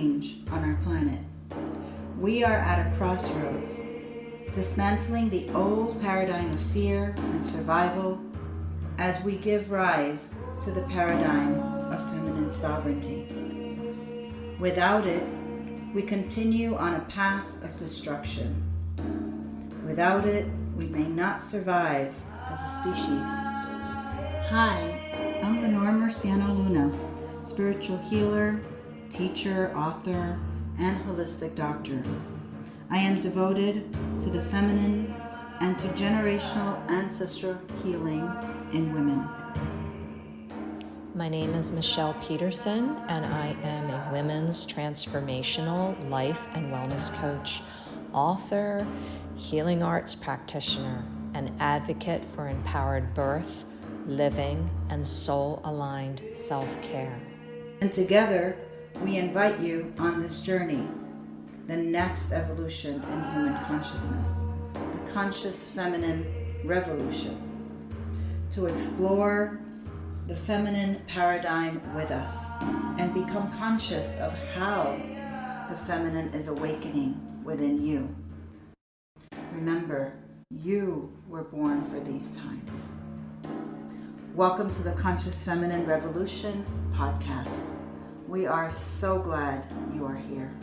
change on our planet. We are at a crossroads, dismantling the old paradigm of fear and survival as we give rise to the paradigm of feminine sovereignty. Without it, we continue on a path of destruction. Without it, we may not survive as a species. Hi, I'm Leonor and Murciano-Luna, spiritual healer, teacher, author, and holistic doctor. I am devoted to the feminine and to generational ancestral healing in women. My name is Michele Pedersen, and I am a women's transformational life and wellness coach, author, healing arts practitioner, and advocate for empowered birth, living, and soul-aligned self-care. And together, we invite you on this journey, the next evolution in human consciousness, the conscious feminine revolution, to explore the feminine paradigm with us and become conscious of how the feminine is awakening within you. Remember, you were born for these times. Welcome to the Conscious Feminine Revolution podcast. We are so glad you are here.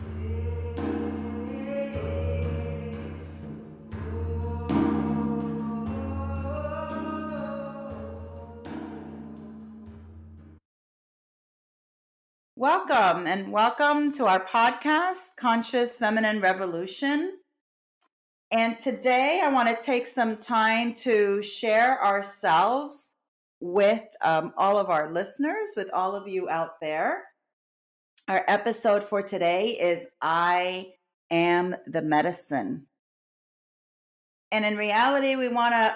Welcome to our podcast, Conscious Feminine Revolution. And today I want to take some time to share ourselves with all of our listeners, with all of you out there. Our episode for today is I Am the Medicine. And in reality, we want to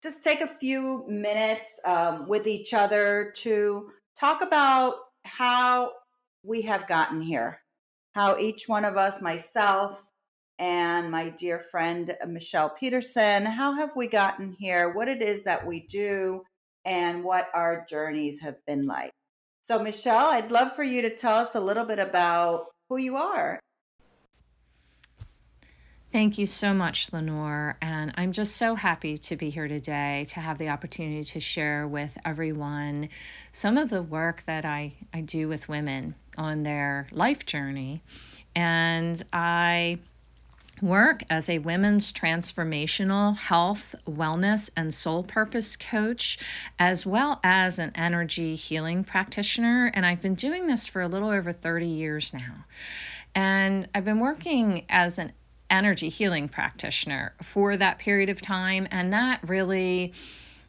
just take a few minutes with each other to talk about how we have gotten here, how each one of us, myself and my dear friend Michele Pedersen, how have we gotten here, what it is that we do, and what our journeys have been like. So Michele, I'd love for you to tell us a little bit about who you are. Thank you so much, Lenore, and I'm just so happy to be here today to have the opportunity to share with everyone some of the work that I do with women on their life journey. And I work as a women's transformational health, wellness, and soul purpose coach, as well as an energy healing practitioner. And I've been doing this for a little over 30 years now. And I've been working as an energy healing practitioner for that period of time, and that really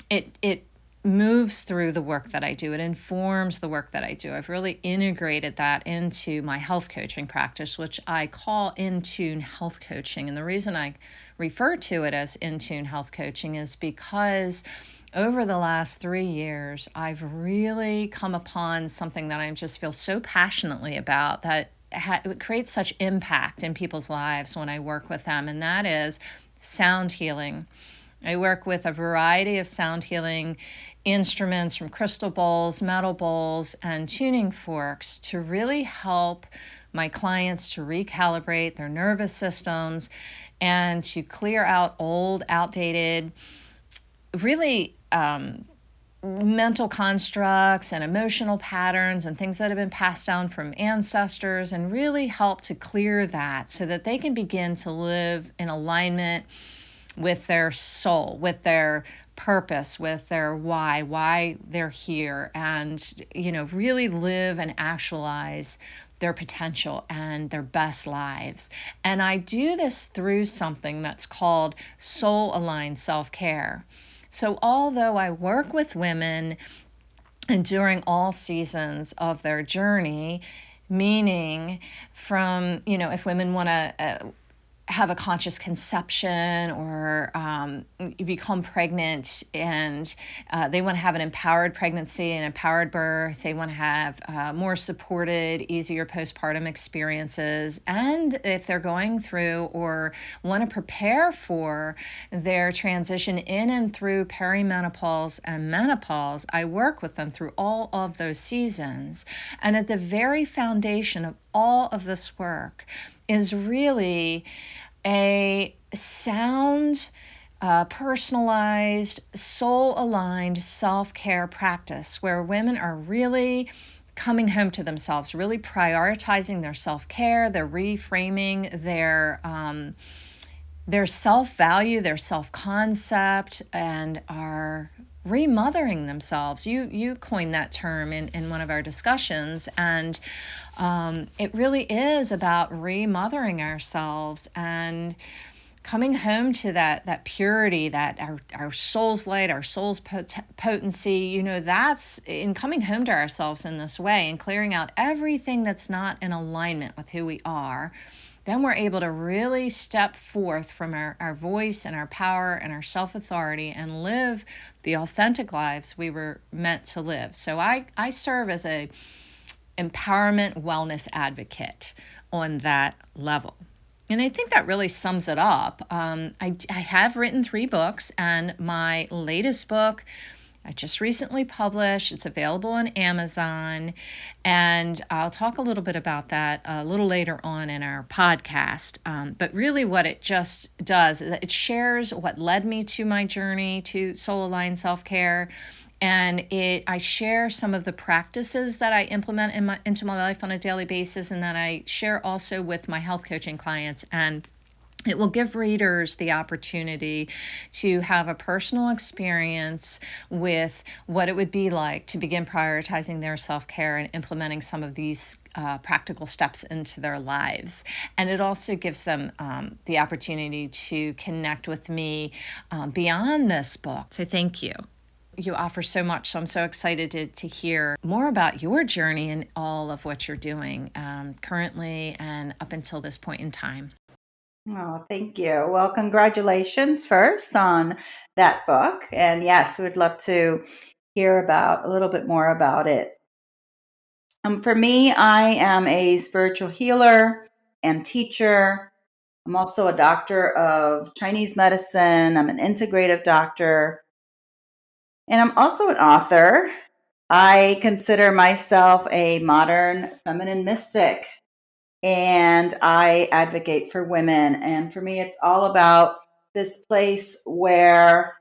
it moves through the work that I do. It informs the work that I do. I've really integrated that into my health coaching practice, which I call In-Tune Health Coaching. And the reason I refer to it as In-Tune Health Coaching is because over the last 3 years, I've really come upon something that I just feel so passionately about that it creates such impact in people's lives when I work with them, and that is sound healing. I work with a variety of sound healing instruments, from crystal bowls, metal bowls, and tuning forks, to really help my clients to recalibrate their nervous systems and to clear out old, outdated, really mental constructs and emotional patterns and things that have been passed down from ancestors, and really help to clear that so that they can begin to live in alignment with their soul, with their purpose, with their why they're here, and really live and actualize their potential and their best lives. And I do this through something that's called soul-aligned self-care. So although I work with women and during all seasons of their journey, meaning from, if women want to have a conscious conception, or become pregnant and they want to have an empowered pregnancy, an empowered birth, they want to have more supported, easier postpartum experiences, and if they're going through or want to prepare for their transition in and through perimenopause and menopause, I work with them through all of those seasons. And at the very foundation of all of this work is really a sound, personalized, soul-aligned self-care practice where women are really coming home to themselves, really prioritizing their self-care, they're reframing their self-value, their self-concept, and are remothering themselves. You coined that term in one of our discussions, and it really is about remothering ourselves and coming home to that purity, that our soul's light, our soul's potency. That's in coming home to ourselves in this way and clearing out everything that's not in alignment with who we are. Then we're able to really step forth from our voice and our power and our self-authority and live the authentic lives we were meant to live. So I serve as a empowerment wellness advocate on that level. And I think that really sums it up. I have written 3 books, and my latest book I just recently published. It's available on Amazon, and I'll talk a little bit about that a little later on in our podcast. But really what it just does is it shares what led me to my journey to soul-aligned self-care. And I share some of the practices that I implement into my life on a daily basis, and that I share also with my health coaching clients. And it will give readers the opportunity to have a personal experience with what it would be like to begin prioritizing their self-care and implementing some of these practical steps into their lives. And it also gives them the opportunity to connect with me beyond this book. So thank you. You offer so much, so I'm so excited to hear more about your journey and all of what you're doing currently and up until this point in time. Oh, thank you. Well, congratulations first on that book. And yes, we'd love to hear about a little bit more about it. For me, I am a spiritual healer and teacher. I'm also a doctor of Chinese medicine. I'm an integrative doctor. And I'm also an author. I consider myself a modern feminine mystic, and I advocate for women. And for me, it's all about this place where,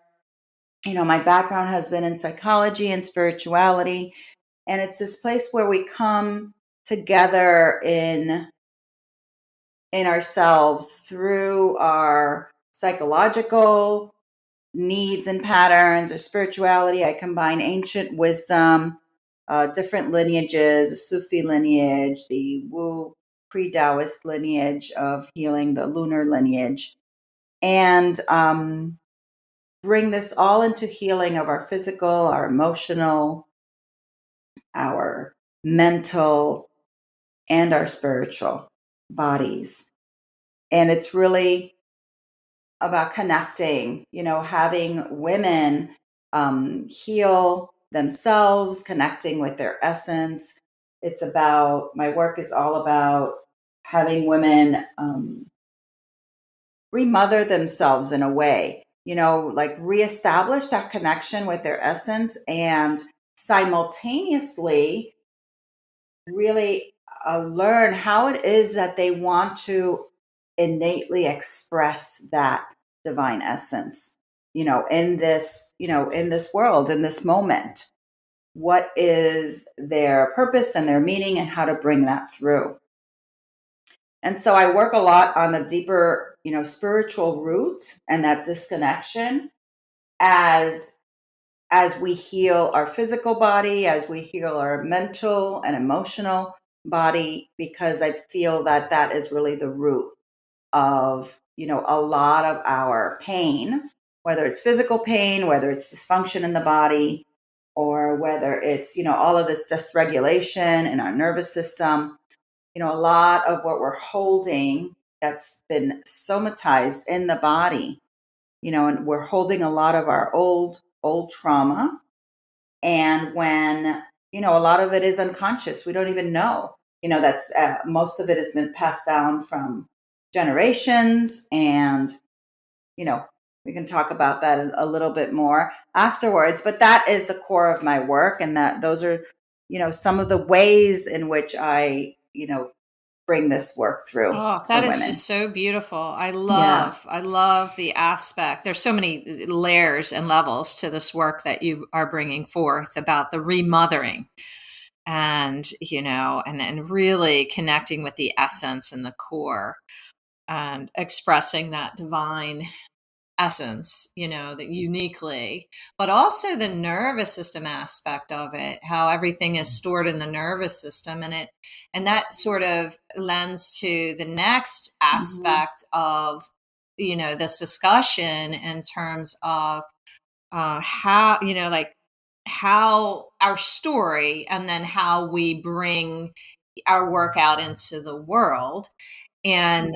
my background has been in psychology and spirituality. And it's this place where we come together in ourselves through our psychological needs and patterns or spirituality. I combine ancient wisdom, different lineages, the Sufi lineage, the Wu pre-Taoist lineage of healing, the lunar lineage, and bring this all into healing of our physical, our emotional, our mental, and our spiritual bodies. And it's really about connecting, having women heal themselves, connecting with their essence. My work is all about having women remother themselves in a way, like reestablish that connection with their essence, and simultaneously really learn how it is that they want to innately express that divine essence, in this world, in this moment. What is their purpose and their meaning, and how to bring that through? And so I work a lot on the deeper, spiritual root and that disconnection as we heal our physical body, as we heal our mental and emotional body, because I feel that that is really the root of, a lot of our pain, whether it's physical pain, whether it's dysfunction in the body, or whether it's, all of this dysregulation in our nervous system. A lot of what we're holding that's been somatized in the body, and we're holding a lot of our old trauma. And when, a lot of it is unconscious, we don't even know, that's most of it has been passed down from generations. And, we can talk about that a little bit more afterwards, but that is the core of my work. And that those are, some of the ways in which I, bring this work through Oh, for that is women. just so beautiful. Yeah. I love the aspect. There's so many layers and levels to this work that you are bringing forth about the remothering and, and really connecting with the essence and the core and expressing that divine essence, that uniquely, but also the nervous system aspect of it, how everything is stored in the nervous system, and that sort of lends to the next Mm-hmm. aspect of, this discussion in terms of how, like how our story and then how we bring our work out into the world. And,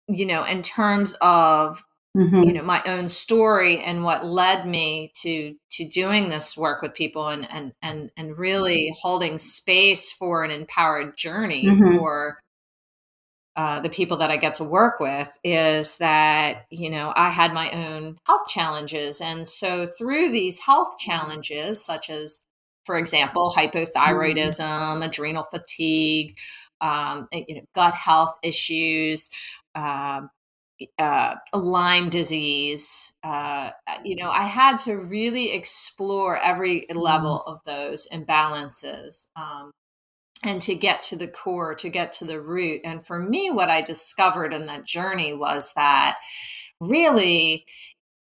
in terms of Mm-hmm. my own story and what led me to doing this work with people and really holding space for an empowered journey Mm-hmm. for the people that I get to work with is that I had my own health challenges, and so through these health challenges, such as, for example, Mm-hmm. hypothyroidism, adrenal fatigue, gut health issues, um, Lyme disease. I had to really explore every level of those imbalances, and to get to the core, to get to the root. And for me, what I discovered in that journey was that really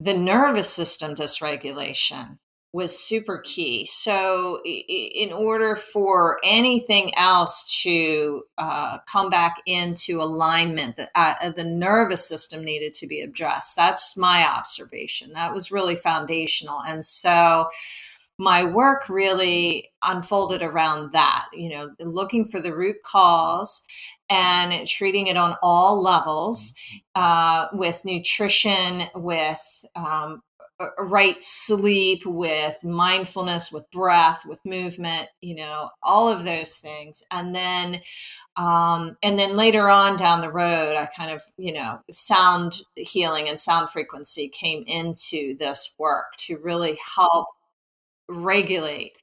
the nervous system dysregulation was super key. So, in order for anything else to come back into alignment, the nervous system needed to be addressed. That's my observation. That was really foundational. And so, my work really unfolded around that, looking for the root cause and treating it on all levels, with nutrition, with right sleep, with mindfulness, with breath, with movement, all of those things. And then later on down the road, I kind of, sound healing and sound frequency came into this work to really help regulate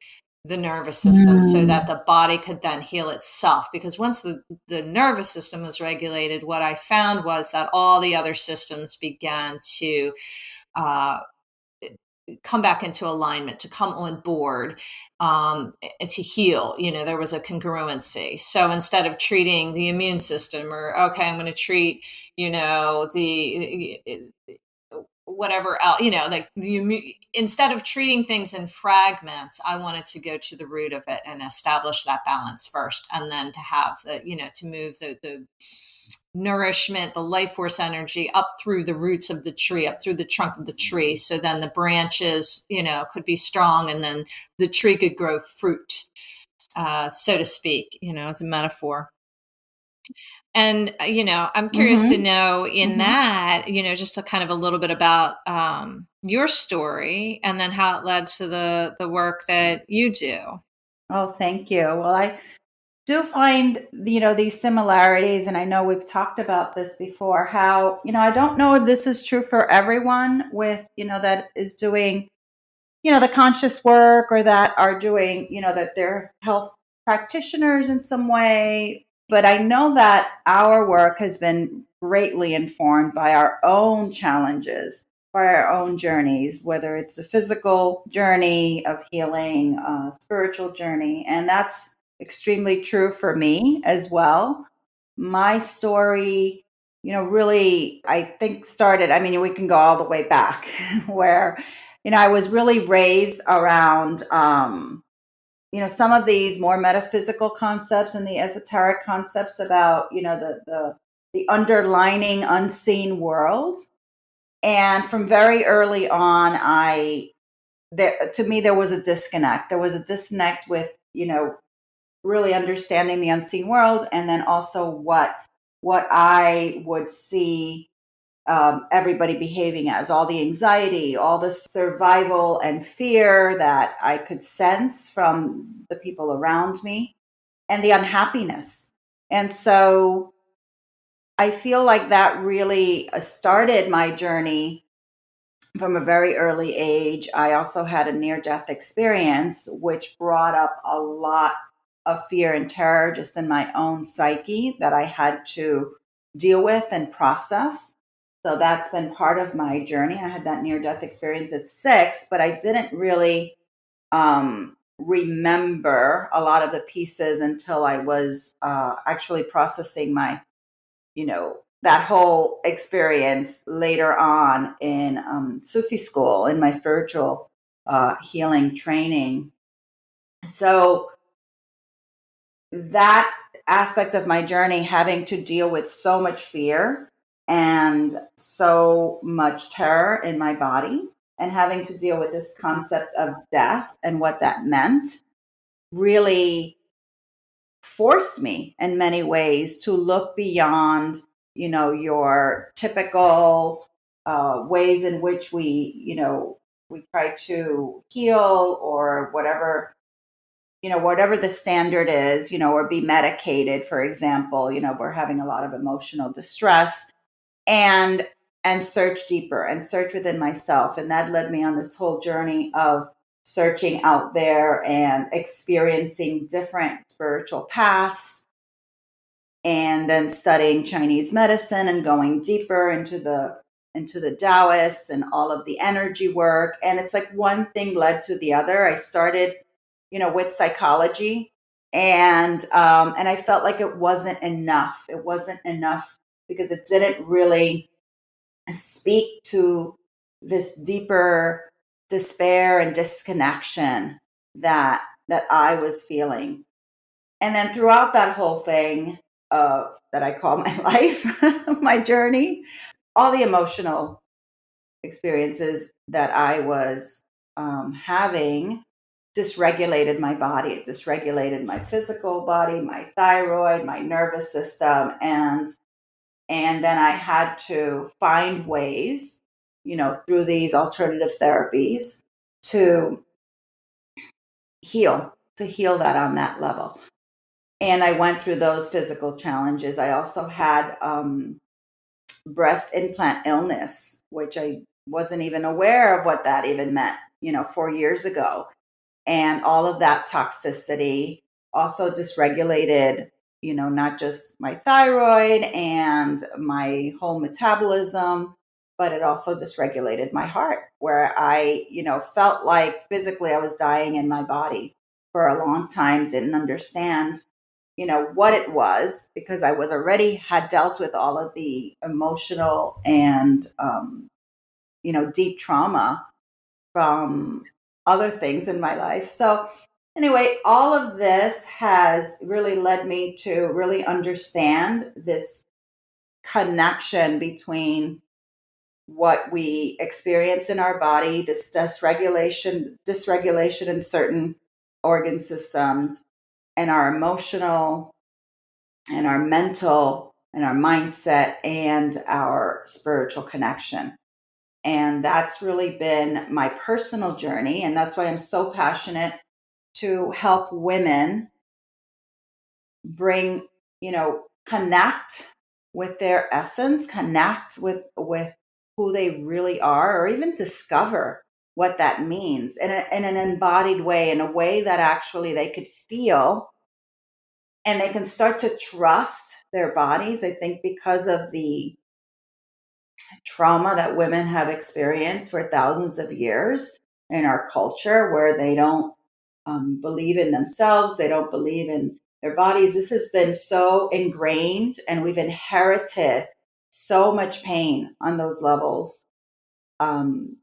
the nervous system so Mm-hmm. that the body could then heal itself. Because once the nervous system was regulated, what I found was that all the other systems began to uh, come back into alignment, to come on board, and to heal. There was a congruency. So instead of treating the immune system, or okay, I'm going to treat, the whatever else, like instead of treating things in fragments, I wanted to go to the root of it and establish that balance first, and then to have to move the nourishment, the life force energy up through the roots of the tree, up through the trunk of the tree, so then the branches could be strong, and then the tree could grow fruit, so to speak, as a metaphor. And, I'm curious to Mm-hmm. know in Mm-hmm. that, just a kind of a little bit about your story and then how it led to the work that you do. Oh, thank you. Well, I do find, these similarities, and I know we've talked about this before, how, I don't know if this is true for everyone with, that is doing, the conscious work, or that are doing, that they're health practitioners in some way. But I know that our work has been greatly informed by our own challenges, by our own journeys, whether it's the physical journey of healing, spiritual journey. And that's extremely true for me as well. My story, really, I think started, I mean, we can go all the way back where, I was really raised around, some of these more metaphysical concepts and the esoteric concepts about, the underlining unseen world. And from very early on, to me, there was a disconnect. There was a disconnect with, really understanding the unseen world, and then also what I would see, everybody behaving as, all the anxiety, all the survival and fear that I could sense from the people around me, and the unhappiness. And so I feel like that really started my journey from a very early age. I also had a near death experience, which brought up a lot of fear and terror just in my own psyche that I had to deal with and process. So that's been part of my journey. I had that near death experience at 6, but I didn't really remember a lot of the pieces until I was actually processing my, that whole experience later on in Sufi school, in my spiritual healing training. So that aspect of my journey, having to deal with so much fear and so much terror in my body, and having to deal with this concept of death and what that meant, really forced me in many ways to look beyond, your typical ways in which we try to heal, or whatever the standard is, or be medicated, for example, if we're having a lot of emotional distress, and search deeper and search within myself. And that led me on this whole journey of searching out there and experiencing different spiritual paths, and then studying Chinese medicine and going deeper into the Taoists and all of the energy work. And it's like one thing led to the other. I started, with psychology, and I felt like it wasn't enough. It wasn't enough because it didn't really speak to this deeper despair and disconnection that I was feeling. And then throughout that whole thing, that I call my life, my journey, all the emotional experiences that I was having dysregulated my body. It dysregulated my physical body, my thyroid, my nervous system, and then I had to find ways, through these alternative therapies to heal that on that level. And I went through those physical challenges. I also had breast implant illness, which I wasn't even aware of what that even meant, 4 years ago. And all of that toxicity also dysregulated, not just my thyroid and my whole metabolism, but it also dysregulated my heart, where I, felt like physically I was dying in my body for a long time, didn't understand, what it was, because I was already had dealt with all of the emotional and, deep trauma from other things in my life. So, anyway, all of this has really led me to really understand this connection between what we experience in our body, this dysregulation in certain organ systems, and our emotional and our mental and our mindset and our spiritual connection. And that's really been my personal journey. And that's why I'm so passionate to help women bring, connect with their essence, connect with who they really are, or even discover what that means in an embodied way, in a way that actually they could feel, and they can start to trust their bodies. I think because of the trauma that women have experienced for thousands of years in our culture, where they don't believe in themselves, they don't believe in their bodies. This has been so ingrained, and we've inherited so much pain on those levels, um,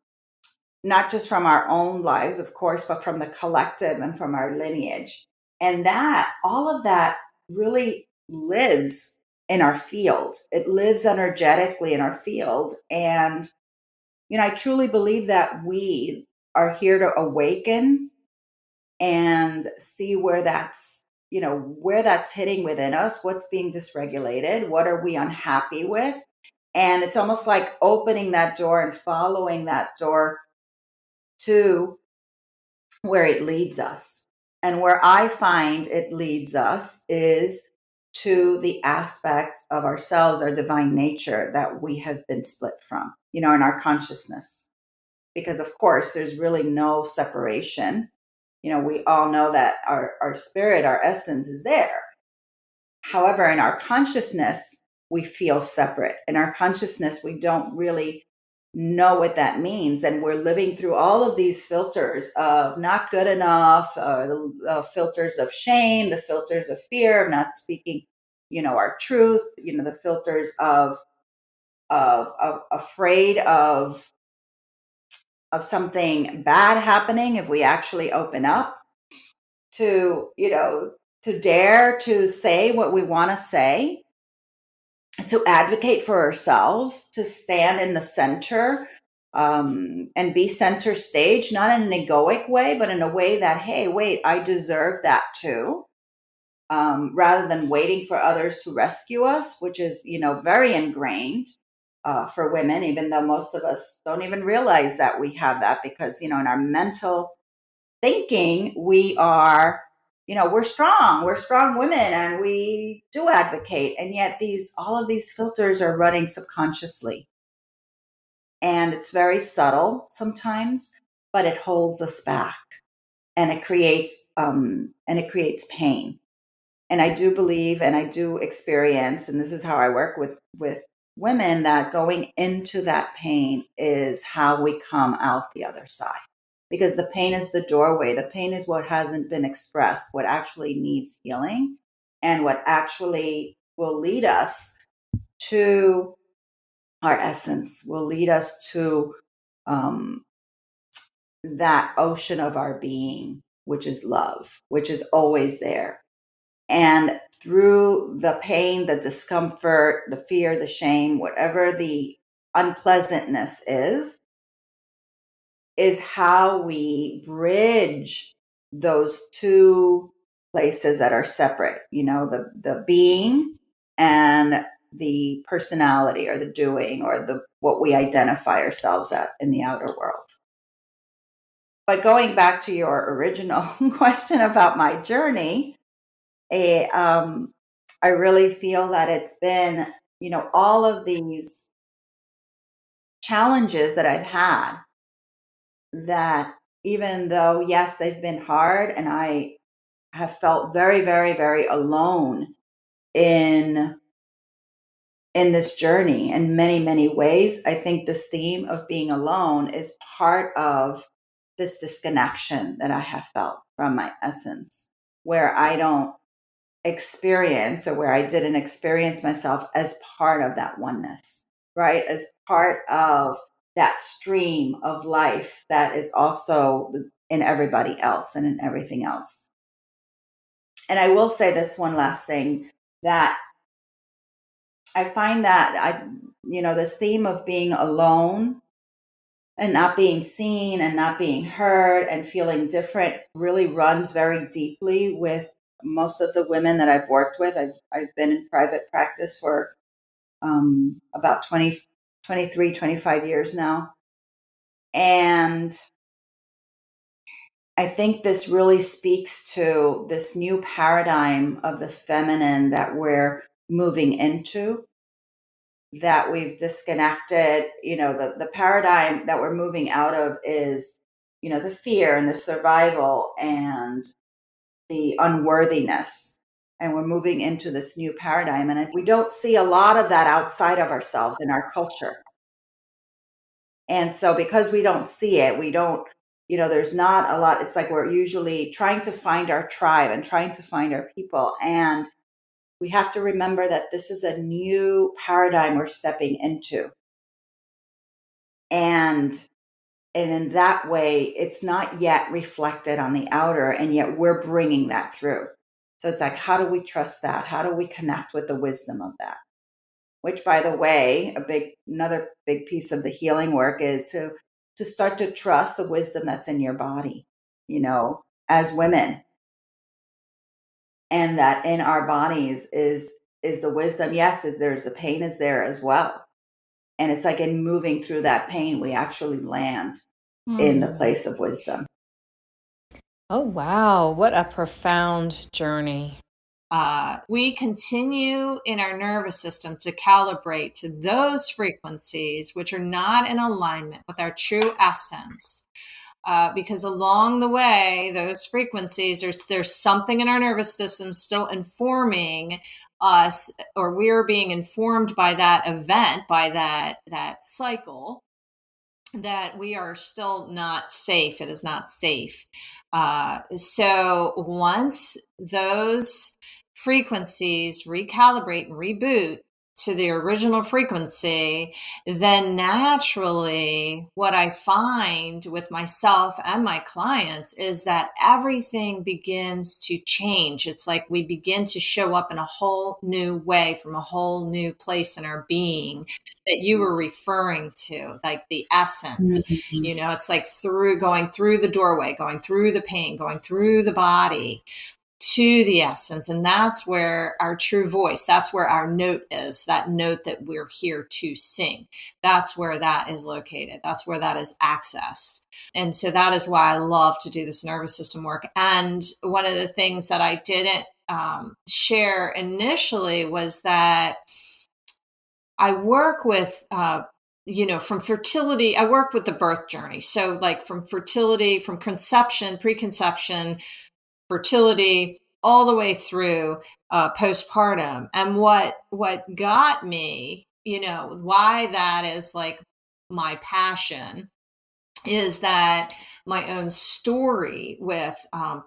not just from our own lives, of course, but from the collective and from our lineage. And that, all of that really lives in our field. It lives energetically in our field. And, I truly believe that we are here to awaken and see where that's hitting within us, what's being dysregulated, what are we unhappy with. And it's almost like opening that door and following that door to where it leads us. And where I find it leads us is to the aspect of ourselves, our divine nature that we have been split from, in our consciousness. Because, of course, there's really no separation we all know that our spirit, our essence is there. However, in our consciousness, we feel separate. In our consciousness, we don't really know what that means. And we're living through all of these filters of not good enough, the filters of shame, the filters of fear, of not speaking, our truth, the filters of afraid of something bad happening if we actually open up to, to dare to say what we want to say, to advocate for ourselves, to stand in the center, and be center stage, not in an egoic way, but in a way that, hey, wait, I deserve that too. Rather than waiting for others to rescue us, which is, very ingrained for women, even though most of us don't even realize that we have that, because, in our mental thinking, we are, we're strong women, and we do advocate. And yet all of these filters are running subconsciously. And it's very subtle sometimes, but it holds us back, and it creates pain. And I do believe, and I do experience, and this is how I work with women, that going into that pain is how we come out the other side. Because the pain is the doorway. The pain is what hasn't been expressed, what actually needs healing, and what actually will lead us to our essence, will lead us to that ocean of our being, which is love, which is always there. And through the pain, the discomfort, the fear, the shame, whatever the unpleasantness is how we bridge those two places that are separate, the being and the personality, or the doing, or the what we identify ourselves at in the outer world. But going back to your original question about my journey, I really feel that it's been, all of these challenges that I've had, that even though, yes, they've been hard, and I have felt very, very, very alone in this journey in many, many ways. I think this theme of being alone is part of this disconnection that I have felt from my essence, where I don't experience, or where I didn't experience myself as part of that oneness, right? As part of that stream of life that is also in everybody else and in everything else. And I will say this one last thing, that I find that this theme of being alone and not being seen and not being heard and feeling different really runs very deeply with most of the women that I've worked with. I've been in private practice for about 23, 25 years now. And I think this really speaks to this new paradigm of the feminine that we're moving into, that we've disconnected. The paradigm that we're moving out of is, the fear and the survival and the unworthiness. And we're moving into this new paradigm. And we don't see a lot of that outside of ourselves in our culture. And so because we don't see it, we don't, there's not a lot. It's like we're usually trying to find our tribe and trying to find our people. And we have to remember that this is a new paradigm we're stepping into. And in that way, it's not yet reflected on the outer, and yet we're bringing that through. So it's like, how do we trust that? How do we connect with the wisdom of that? Which, by the way, another big piece of the healing work is to start to trust the wisdom that's in your body, as women. And that in our bodies is the wisdom. Yes, there's the pain is there as well. And it's like in moving through that pain, we actually land in the place of wisdom. Oh, wow. What a profound journey. We continue in our nervous system to calibrate to those frequencies which are not in alignment with our true essence. because along the way, those frequencies, there's something in our nervous system still informing us, or we're being informed by that event, by that cycle, that we are still not safe. It is not safe. So once those frequencies recalibrate and reboot to the original frequency, then naturally what I find with myself and my clients is that everything begins to change. It's like we begin to show up in a whole new way, from a whole new place in our being that you were referring to, like the essence. It's like going through the doorway, going through the pain, going through the body to the essence. And that's where our true voice, that's where our note is, that note that we're here to sing. That's where that is located. That's where that is accessed. And so that is why I love to do this nervous system work. And one of the things that I didn't share initially was that I work with, from fertility, I work with the birth journey. So like from fertility, from conception, preconception, fertility, all the way through postpartum. And what got me, why that is like my passion, is that my own story with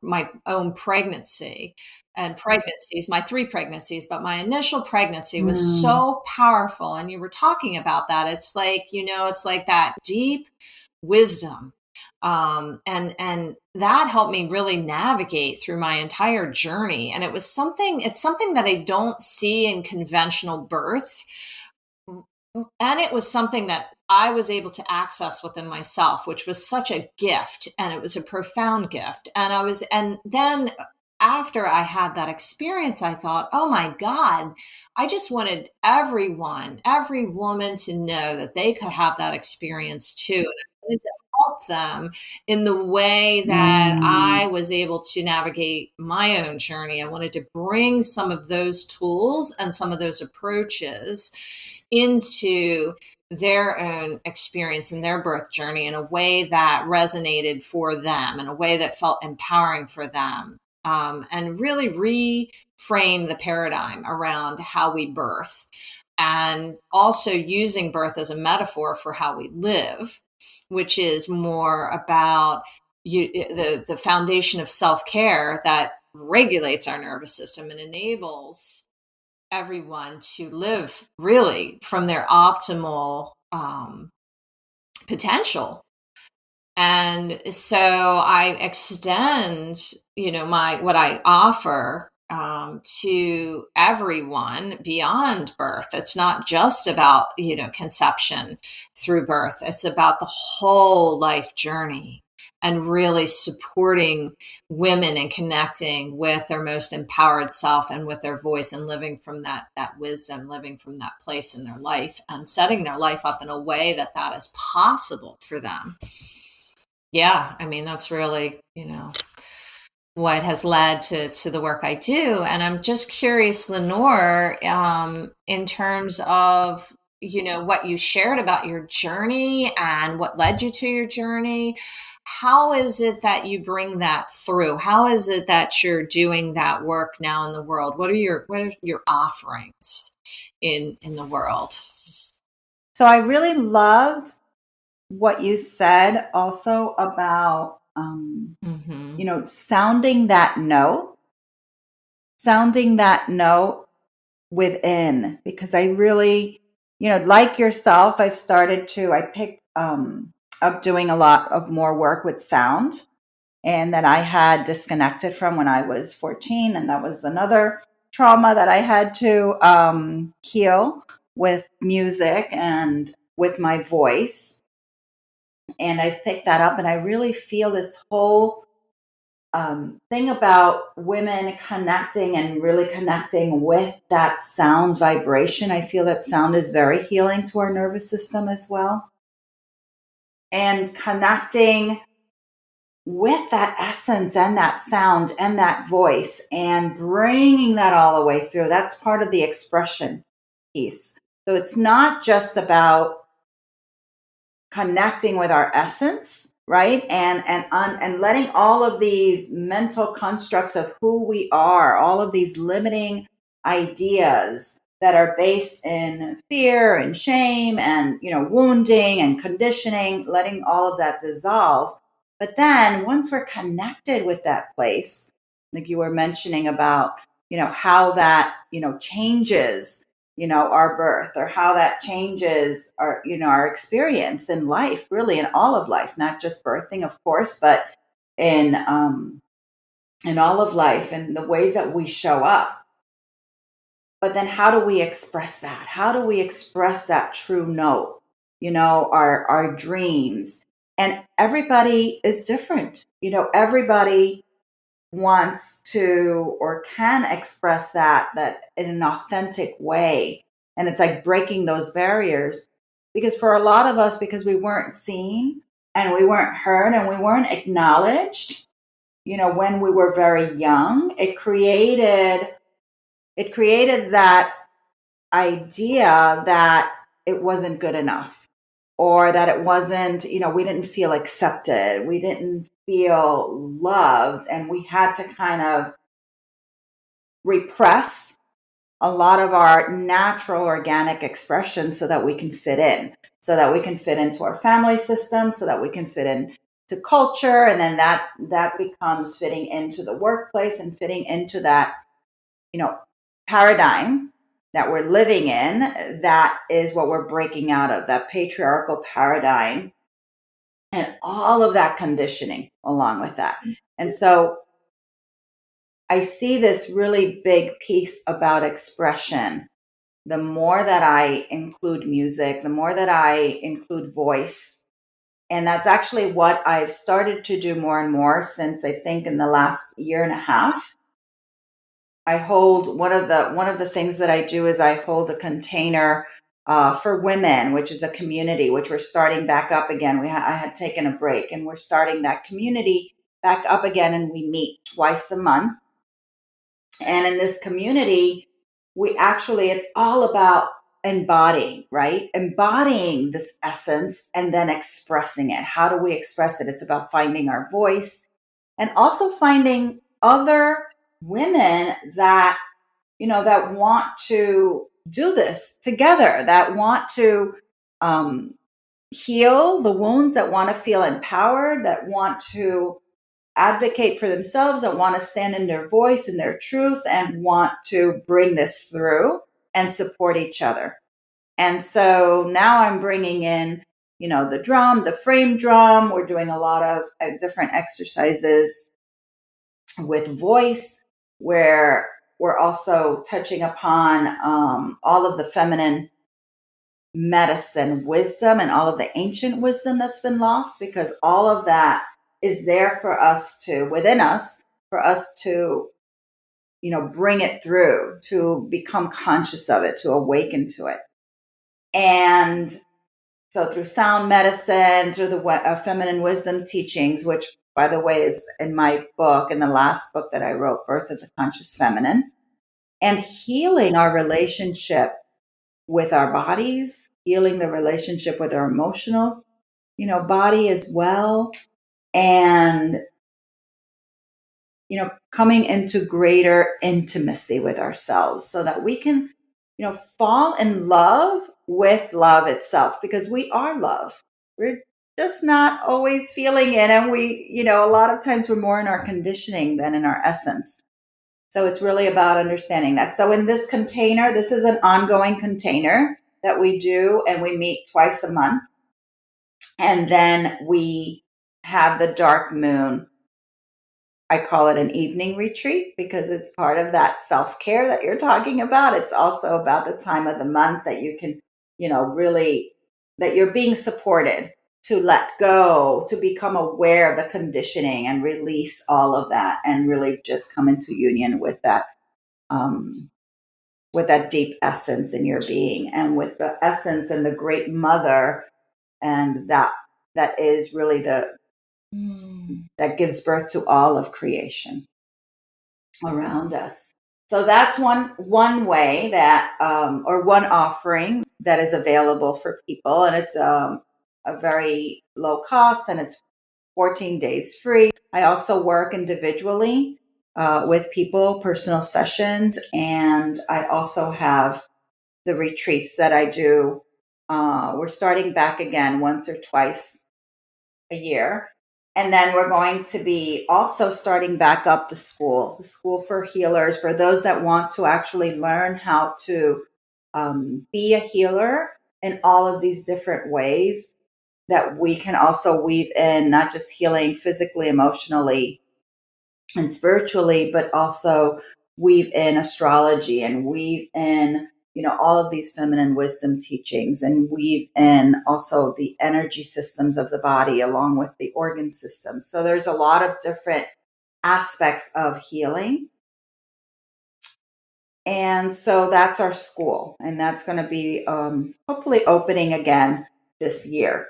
my own pregnancy and pregnancies, my 3 pregnancies, but my initial pregnancy was so powerful. And you were talking about that. It's like, it's like that deep wisdom. And that helped me really navigate through my entire journey. And it's something that I don't see in conventional birth. And it was something that I was able to access within myself, which was such a gift, and it was a profound gift. And then after I had that experience, I thought, oh my God, I just wanted every woman to know that they could have that experience too. And I wanted to help them in the way that I was able to navigate my own journey. I wanted to bring some of those tools and some of those approaches into their own experience and their birth journey in a way that resonated for them, in a way that felt empowering for them, and really reframe the paradigm around how we birth, and also using birth as a metaphor for how we live, which is more about the foundation of self-care that regulates our nervous system and enables everyone to live really from their optimal potential. And so I extend, what I offer to everyone beyond birth. It's not just about, conception through birth. It's about the whole life journey, and really supporting women and connecting with their most empowered self and with their voice, and living from that wisdom, living from that place in their life, and setting their life up in a way that is possible for them. Yeah, I mean, that's really, what has led to the work I do. And I'm just curious, Lenore, in terms of, what you shared about your journey and what led you to your journey. How is it that you bring that through? How is it that you're doing that work now in the world? What are your offerings in the world? So I really loved what you said also about, sounding that note within, because I really, like yourself, I picked up doing a lot of more work with sound, and that I had disconnected from when I was 14. And that was another trauma that I had to heal with music and with my voice. And I've picked that up, and I really feel this whole thing about women connecting and really connecting with that sound vibration. I feel that sound is very healing to our nervous system as well. And connecting with that essence and that sound and that voice, and bringing that all the way through. That's part of the expression piece. So it's not just about connecting with our essence, right? And letting all of these mental constructs of who we are, all of these limiting ideas that are based in fear and shame and, wounding and conditioning, letting all of that dissolve. But then once we're connected with that place, like you were mentioning about, how that, changes, our birth, or how that changes our, our experience in life, really in all of life, not just birthing, of course, but in all of life and the ways that we show up. But then how do we express that? How do we express that true note? Our dreams. And everybody is different. Everybody wants to or can express that in an authentic way. And it's like breaking those barriers, because for a lot of us, because we weren't seen and we weren't heard and we weren't acknowledged, when we were very young, it created that idea that it wasn't good enough, or that it wasn't, we didn't feel accepted, we didn't feel loved, and we had to kind of repress a lot of our natural organic expressions so that we can fit in, so that we can fit into our family system, so that we can fit in to culture, and then that becomes fitting into the workplace and fitting into that, paradigm that we're living in. That is what we're breaking out of, that patriarchal paradigm, and all of that conditioning along with that. And so I see this really big piece about expression. The more that I include music, the more that I include voice. And that's actually what I've started to do more and more since, I think, in the last year and a half. I hold one of the things that I do is I hold a container for women, which is a community, which we're starting back up again. I had taken a break, and we're starting that community back up again, and we meet twice a month. And in this community, it's all about embodying, right? Embodying this essence and then expressing it. How do we express it? It's about finding our voice, and also finding other women that, that want to do this together, that want to heal the wounds, that want to feel empowered, that want to advocate for themselves, that want to stand in their voice and their truth, and want to bring this through and support each other. And so now I'm bringing in, the drum, the frame drum. We're doing a lot of different exercises with voice, where we're also touching upon all of the feminine medicine wisdom and all of the ancient wisdom that's been lost, because all of that is there for us to, within us, for us to, bring it through, to become conscious of it, to awaken to it. And so through sound medicine, through the feminine wisdom teachings, which, by the way, is in my book, in the last book that I wrote, Birth as a Conscious Feminine, and healing our relationship with our bodies, healing the relationship with our emotional, body as well. And, coming into greater intimacy with ourselves so that we can, fall in love with love itself, because we are love. We're just not always feeling it. And a lot of times we're more in our conditioning than in our essence. So it's really about understanding that. So in this container, this is an ongoing container that we do, and we meet twice a month. And then we have the dark moon. I call it an evening retreat because it's part of that self-care that you're talking about. It's also about the time of the month that you can, really, that you're being supported to let go, to become aware of the conditioning and release all of that, and really just come into union with that deep essence in your being, and with the essence and the great mother, and that is really that gives birth to all of creation around us. So that's one way that, or one offering that is available for people, and it's a very low cost, and it's 14 days free. I also work individually with people, personal sessions, and I also have the retreats that I do. We're starting back again once or twice a year. And then we're going to be also starting back up the school for healers, for those that want to actually learn how to be a healer in all of these different ways that we can also weave in, not just healing physically, emotionally, and spiritually, but also weave in astrology and weave in, all of these feminine wisdom teachings, and weave in also the energy systems of the body along with the organ systems. So there's a lot of different aspects of healing. And so that's our school, and that's going to be hopefully opening again this year.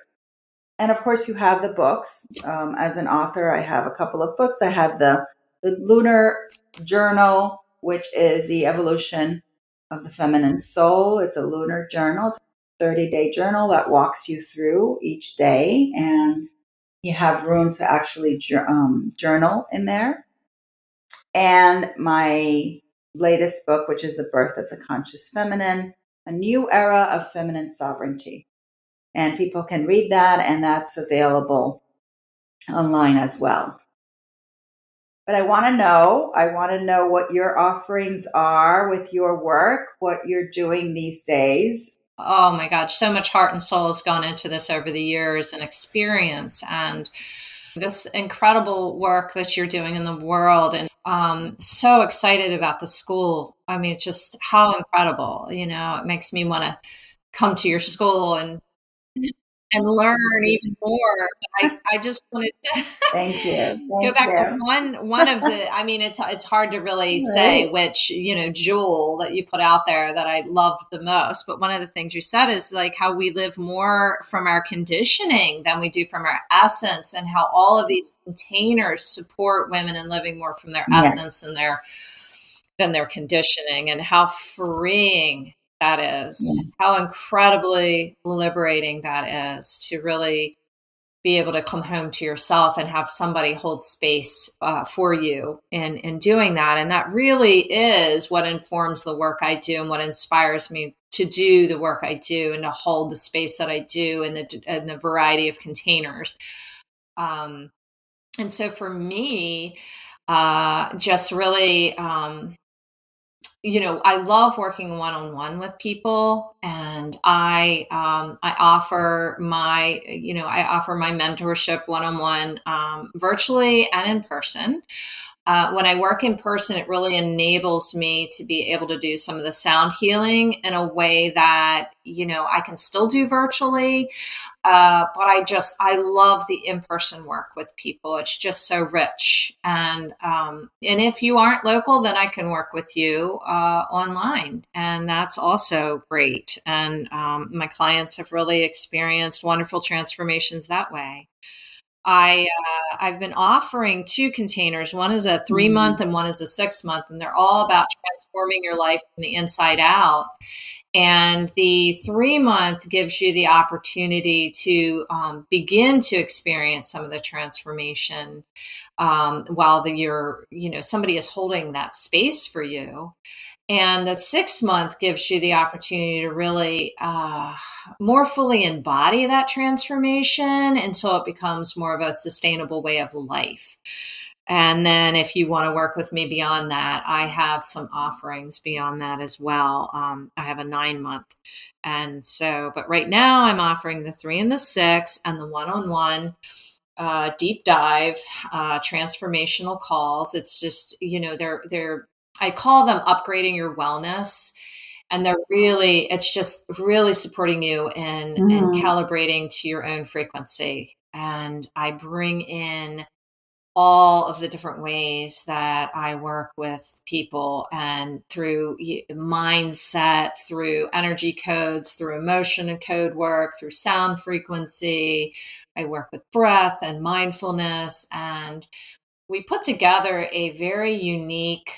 And of course, you have the books. As an author, I have a couple of books. I have the Lunar Journal, which is the evolution of the feminine soul. It's a lunar journal. It's a 30-day journal that walks you through each day, and you have room to actually journal in there. And my latest book, which is The Birth of the Conscious Feminine, A New Era of Feminine Sovereignty. And people can read that, and that's available online as well. But I want to know what your offerings are with your work, what you're doing these days. Oh my God, so much heart and soul has gone into this over the years and experience, and this incredible work that you're doing in the world. And so excited about the school. I mean, just how incredible, it makes me want to come to your school and learn even more. I just wanted to Thank you. go Thank back to you. one of the, I mean, it's hard to really say Right. which, jewel that you put out there that I loved the most. But one of the things you said is like how we live more from our conditioning than we do from our essence, and how all of these containers support women in living more from their Yeah. essence than their conditioning, and how freeing that is, how incredibly liberating that is to really be able to come home to yourself and have somebody hold space for you in doing that. And that really is what informs the work I do and what inspires me to do the work I do and to hold the space that I do in the variety of containers. And so for me, just really, I love working one-on-one with people, and I offer my mentorship one-on-one, virtually and in person. When I work in person, it really enables me to be able to do some of the sound healing in a way that, I can still do virtually. But I love the in-person work with people. It's just so rich. And if you aren't local, then I can work with you online. And that's also great. And my clients have really experienced wonderful transformations that way. I've been offering two containers. One is a 3-month and one is a 6-month, and they're all about transforming your life from the inside out. And the 3-month gives you the opportunity to begin to experience some of the transformation while somebody is holding that space for you. And the 6-month gives you the opportunity to really more fully embody that transformation until it becomes more of a sustainable way of life. And then if you want to work with me beyond that, I have some offerings beyond that as well. I have a 9-month. And so, but right now I'm offering the 3 and the 6 and the one-on-one deep dive transformational calls. It's just, I call them upgrading your wellness. And it's just really supporting you in calibrating to your own frequency. And I bring in all of the different ways that I work with people, and through mindset, through energy codes, through emotion and code work, through sound frequency. I work with breath and mindfulness, and we put together a very unique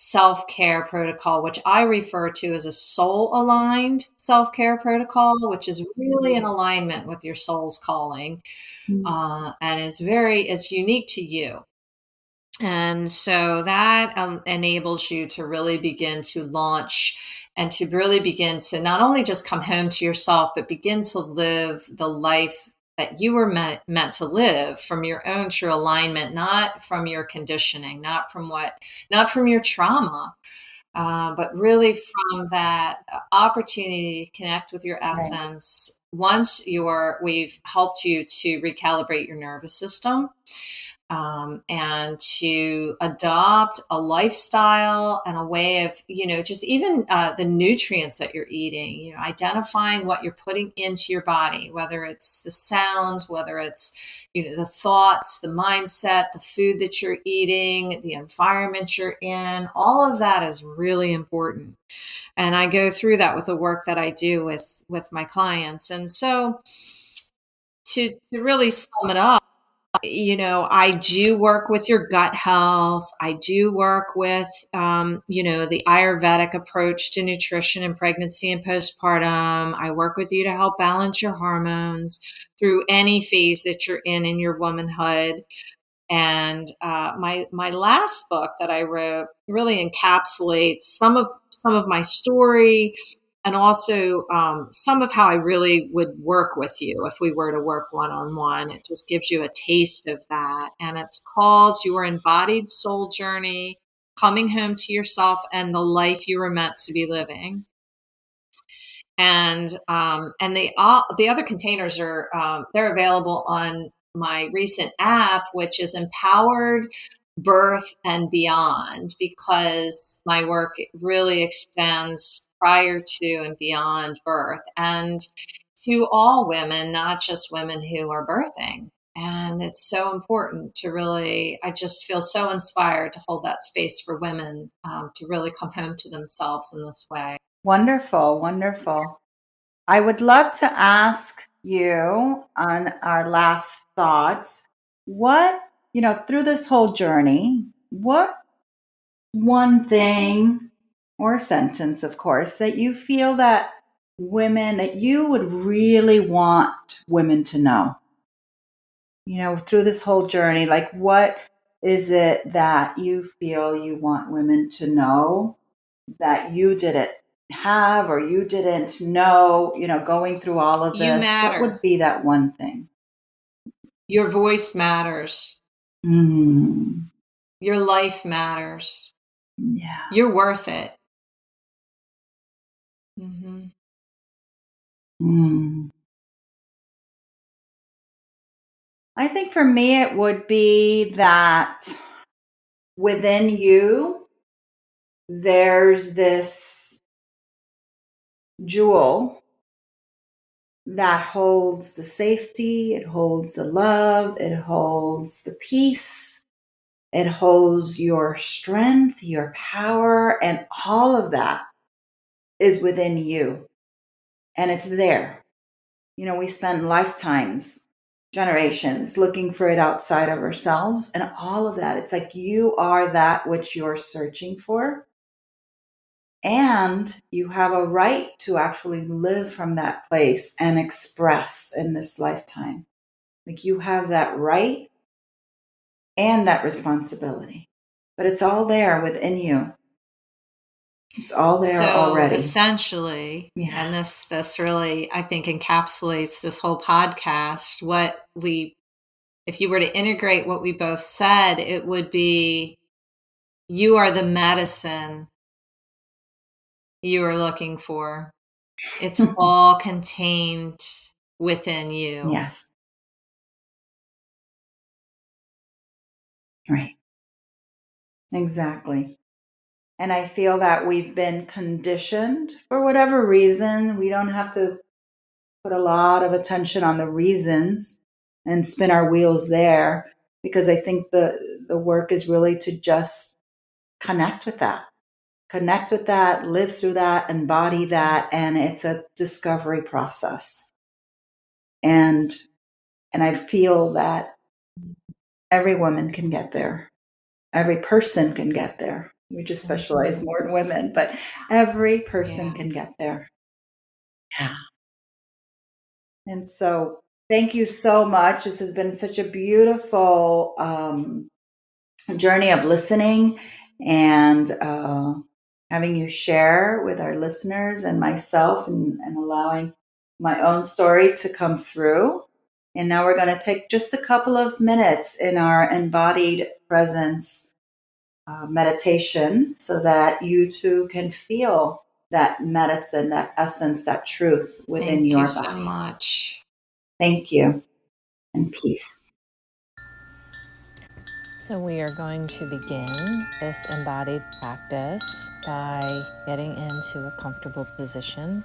self-care protocol, which I refer to as a soul-aligned self-care protocol, which is really in alignment with your soul's calling, and it's unique to you. And so that enables you to really begin to launch and to really begin to not only just come home to yourself, but begin to live the life that you were meant to live from your own true alignment, not from your conditioning, not from your trauma, but really from that opportunity to connect with your Right. essence. Once we've helped you to recalibrate your nervous system, and to adopt a lifestyle and a way of, just even the nutrients that you're eating, identifying what you're putting into your body, whether it's the sounds, whether it's, the thoughts, the mindset, the food that you're eating, the environment you're in, all of that is really important. And I go through that with the work that I do with my clients. And so to really sum it up, I do work with your gut health. I do work with, the Ayurvedic approach to nutrition in pregnancy and postpartum. I work with you to help balance your hormones through any phase that you're in your womanhood. And my last book that I wrote really encapsulates some of my story, and also some of how I really would work with you if we were to work one-on-one. It just gives you a taste of that. And it's called Your Embodied Soul Journey, Coming Home to Yourself and the Life You Were Meant to Be Living. And the other containers they're available on my recent app, which is Empowered Birth and Beyond, because my work really extends prior to and beyond birth, and to all women, not just women who are birthing. And it's so important to really, I just feel so inspired to hold that space for women, to really come home to themselves in this way. Wonderful, wonderful. I would love to ask you on our last thoughts, what, through this whole journey, what one thing or sentence, of course, that you feel that you would really want women to know? Through this whole journey, like, what is it that you feel you want women to know that you didn't have or you didn't know, going through all of You this? What matter. would be that one thing? Your voice matters. Mm, Your life matters. yeah. You're worth it. Mm-hmm. Mm. I think for me, it would be that within you, there's this jewel that holds the safety, it holds the love, it holds the peace, it holds your strength, your power, and all of that is within you. And it's there. We spend lifetimes, generations looking for it outside of ourselves, and all of that. It's like you are that which you're searching for. And you have a right to actually live from that place and express in this lifetime. Like, you have that right and that responsibility. But it's all there within you. It's all there So already. essentially, Yeah. and this really, I think, encapsulates this whole podcast. If you were to integrate what we both said, it would be, you are the medicine you are looking for. It's all contained within you. Yes. Right. Exactly. And I feel that we've been conditioned for whatever reason. We don't have to put a lot of attention on the reasons and spin our wheels there, because I think the work is really to just connect with that. Connect with that, live through that, embody that, and it's a discovery process. And I feel that every woman can get there. Every person can get there. We just specialize more in women, but every person can get there. Yeah. And so thank you so much. This has been such a beautiful journey of listening and having you share with our listeners and myself and allowing my own story to come through. And now we're going to take just a couple of minutes in our embodied presence meditation so that you too can feel that medicine, that essence, that truth within your body. Thank you so much. Thank you, and peace. So we are going to begin this embodied practice by getting into a comfortable position,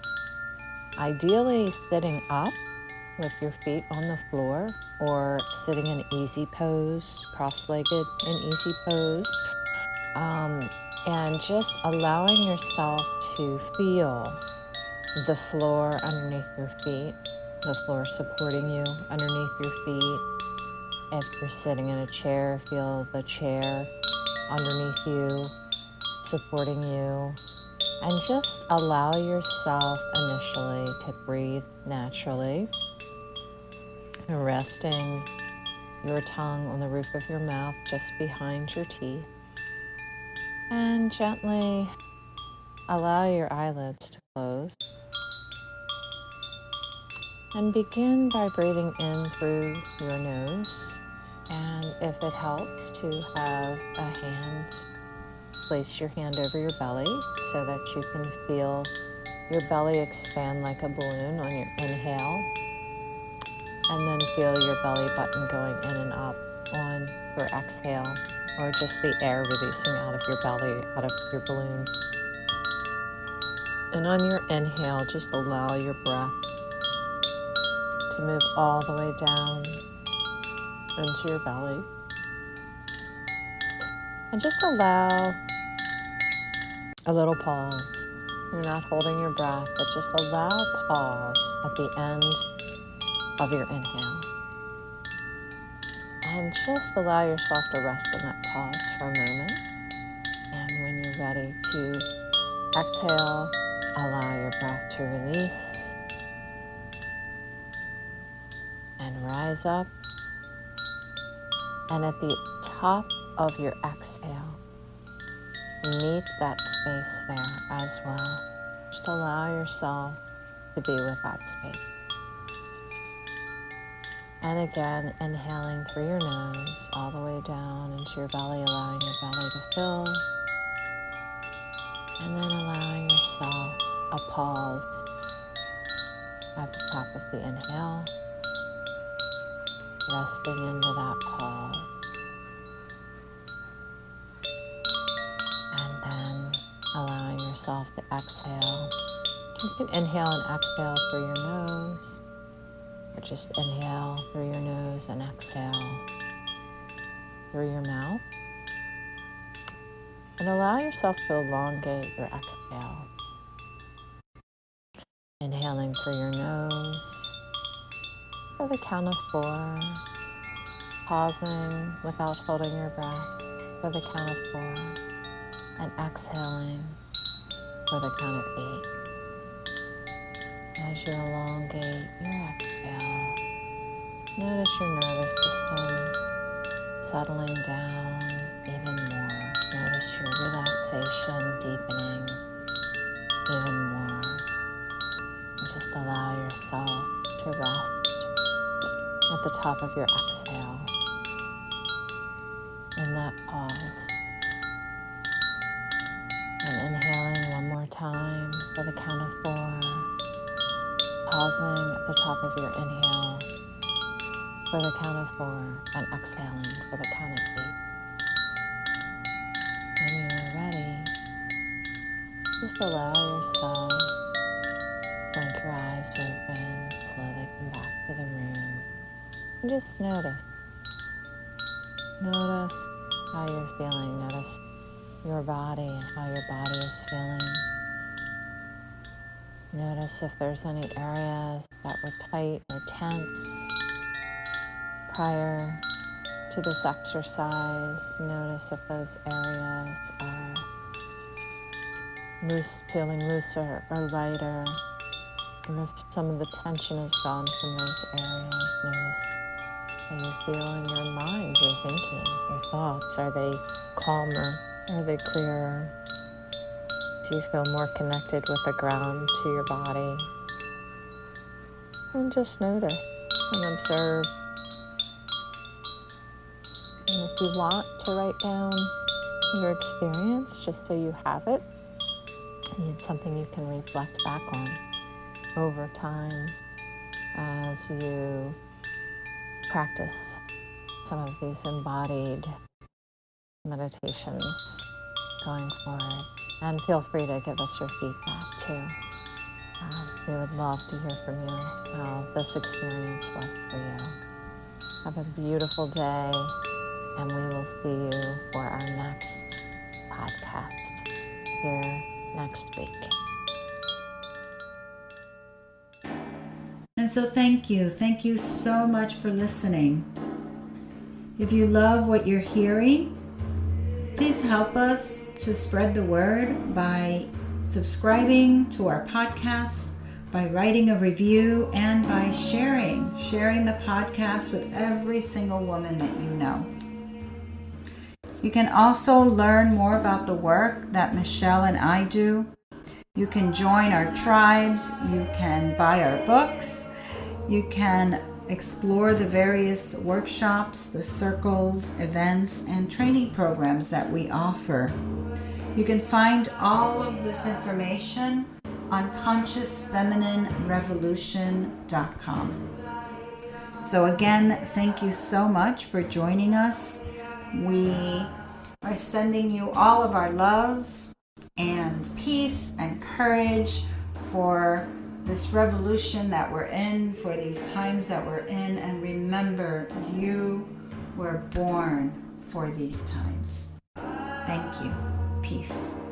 ideally sitting up with your feet on the floor or sitting in easy pose, cross-legged in easy pose, and just allowing yourself to feel the floor underneath your feet, the floor supporting you underneath your feet. If you're sitting in a chair, feel the chair underneath you, supporting you, and just allow yourself initially to breathe naturally, resting your tongue on the roof of your mouth just behind your teeth, and gently allow your eyelids to close. And begin by breathing in through your nose. And if it helps to have a hand, place your hand over your belly so that you can feel your belly expand like a balloon on your inhale. And then feel your belly button going in and up on your exhale, or just the air releasing out of your belly, out of your balloon. And on your inhale, just allow your breath to move all the way down into your belly. And just allow a little pause. You're not holding your breath, but just allow pause at the end of your inhale. And just allow yourself to rest in that pause for a moment. And when you're ready to exhale, allow your breath to release and rise up. And at the top of your exhale, meet that space there as well. Just allow yourself to be with that space. And again, inhaling through your nose all the way down into your belly, allowing your belly to fill. And then allowing yourself a pause at the top of the inhale, resting into that pause. And then allowing yourself to exhale. You can inhale and exhale through your nose, or just inhale through your nose and exhale through your mouth. And allow yourself to elongate your exhale. Inhaling through your nose for the count of 4. Pausing without holding your breath for the count of 4. And exhaling for the count of 8. As you elongate your exhale, notice your nervous system settling down even more. Notice your relaxation deepening even more. And just allow yourself to rest at the top of your exhale in that pause. And inhaling one more time for the count of 4. Pausing at the top of your inhale for the count of 4. And exhaling for the count of 8. When you're ready, just allow yourself to blink your eyes open, slowly come back to the room, and just notice. Notice how you're feeling. Notice your body and how your body is feeling. Notice if there's any areas that were tight or tense prior to this exercise. Notice if those areas are feeling looser or lighter. And if some of the tension is gone from those areas, notice how you feel in your mind, your thinking, your thoughts. Are they calmer? Are they clearer? Do you feel more connected with the ground to your body? And just notice and observe. And if you want to write down your experience, just so you have it, it's something you can reflect back on over time as you practice some of these embodied meditations going forward. And feel free to give us your feedback too. We would love to hear from you how this experience was for you. Have a beautiful day, and we will see you for our next podcast here next week. And so thank you. Thank you so much for listening. If you love what you're hearing, please help us to spread the word by subscribing to our podcast, by writing a review, and by sharing the podcast with every single woman that you know. You can also learn more about the work that Michele and I do. You can join our tribes, you can buy our books, you can explore the various workshops, the circles, events, and training programs that we offer. You can find all of this information on consciousfemininerevolution.com. So again, thank you so much for joining us. We are sending you all of our love and peace and courage for this revolution that we're in, for these times that we're in. And remember, you were born for these times. Thank you. Peace.